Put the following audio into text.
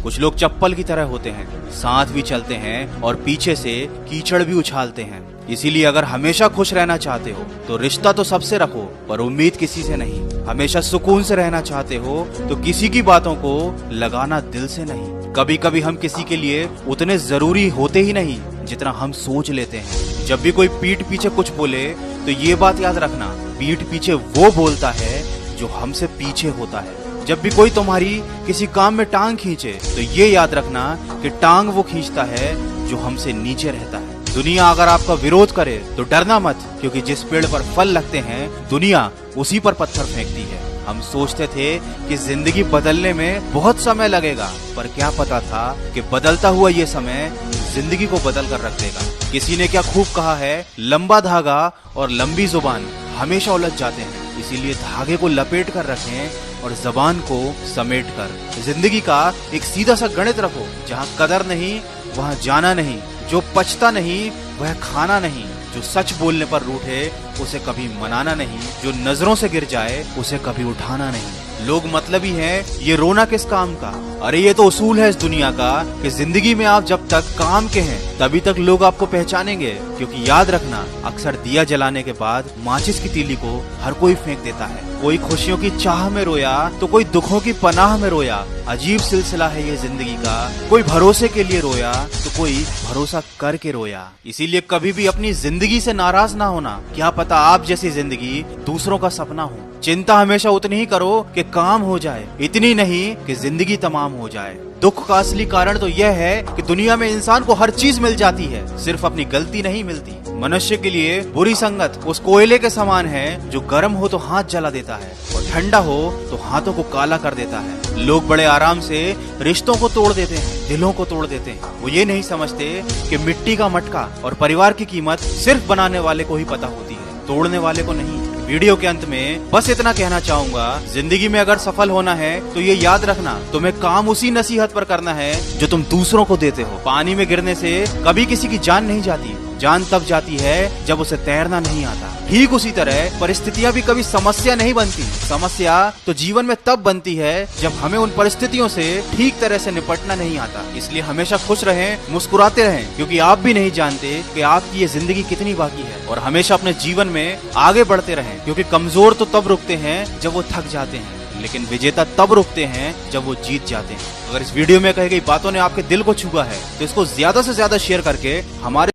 कुछ लोग चप्पल की तरह होते हैं, साथ भी चलते हैं और पीछे से कीचड़ भी उछालते हैं। इसीलिए अगर हमेशा खुश रहना चाहते हो तो रिश्ता तो सबसे रखो, पर उम्मीद किसी से नहीं। हमेशा सुकून से रहना चाहते हो तो किसी की बातों को लगाना दिल से नहीं। कभी कभी हम किसी के लिए उतने जरूरी होते ही नहीं जितना हम सोच लेते हैं। जब भी कोई पीठ पीछे कुछ बोले तो ये बात याद रखना, पीठ पीछे वो बोलता है जो हमसे पीछे होता है। जब भी कोई तुम्हारी किसी काम में टांग खींचे तो ये याद रखना कि टांग वो खींचता है जो हमसे नीचे रहता है। दुनिया अगर आपका विरोध करे तो डरना मत, क्योंकि जिस पेड़ पर फल लगते हैं दुनिया उसी पर पत्थर फेंकती है। हम सोचते थे कि जिंदगी बदलने में बहुत समय लगेगा, पर क्या पता था कि बदलता हुआ ये समय जिंदगी को बदल कर रख देगा। किसी ने क्या खूब कहा है, लंबा धागा और लंबी जुबान हमेशा उलझ जाते हैं, इसीलिए धागे को लपेट कर रखें और जबान को समेट कर। जिंदगी का एक सीधा सा गणित रखो, जहाँ कदर नहीं वहाँ जाना नहीं, जो पछता नहीं वह खाना नहीं, जो सच बोलने पर रूठे उसे कभी मनाना नहीं, जो नजरों से गिर जाए उसे कभी उठाना नहीं। लोग मतलबी हैं, ये रोना किस काम का। अरे ये तो उसूल है इस दुनिया का कि जिंदगी में आप जब तक काम के हैं तभी तक लोग आपको पहचानेंगे। क्योंकि याद रखना, अक्सर दिया जलाने के बाद माचिस की तीली को हर कोई फेंक देता है। कोई खुशियों की चाह में रोया तो कोई दुखों की पनाह में रोया। अजीब सिलसिला है ये जिंदगी का, कोई भरोसे के लिए रोया तो कोई भरोसा करके रोया। इसीलिए कभी भी अपनी जिंदगी से नाराज ना होना, क्या पता आप जैसी जिंदगी दूसरों का सपना हो। चिंता हमेशा उतनी ही करो कि काम हो जाए, इतनी नहीं कि जिंदगी तमाम हो जाए। दुख का असली कारण तो यह है कि दुनिया में इंसान को हर चीज मिल जाती है, सिर्फ अपनी गलती नहीं मिलती। मनुष्य के लिए बुरी संगत उस कोयले के समान है जो गर्म हो तो हाथ जला देता है और ठंडा हो तो हाथों को काला कर देता है। लोग बड़े आराम से रिश्तों को तोड़ देते हैं, दिलों को तोड़ देते हैं। वो ये नहीं समझते कि मिट्टी का मटका और परिवार की कीमत सिर्फ बनाने वाले को ही पता होती है, तोड़ने वाले को नहीं। वीडियो के अंत में बस इतना कहना चाहूंगा, जिंदगी में अगर सफल होना है तो ये याद रखना, तुम्हें काम उसी नसीहत पर करना है जो तुम दूसरों को देते हो। पानी में गिरने से कभी किसी की जान नहीं जाती, जान तब जाती है जब उसे तैरना नहीं आता। ठीक उसी तरह परिस्थितियां भी कभी समस्या नहीं बनती, समस्या तो जीवन में तब बनती है जब हमें उन परिस्थितियों से ठीक तरह से निपटना नहीं आता। इसलिए हमेशा खुश रहें, मुस्कुराते रहें, क्योंकि आप भी नहीं जानते कि आपकी ये जिंदगी कितनी बाकी है। और हमेशा अपने जीवन में आगे बढ़ते रहें, क्योंकि कमजोर तो तब रुकते हैं जब वो थक जाते हैं, लेकिन विजेता तब रुकते हैं जब वो जीत जाते हैं। अगर इस वीडियो में कही गई बातों ने आपके दिल को छुआ है तो इसको ज्यादा से ज्यादा शेयर करके हमारे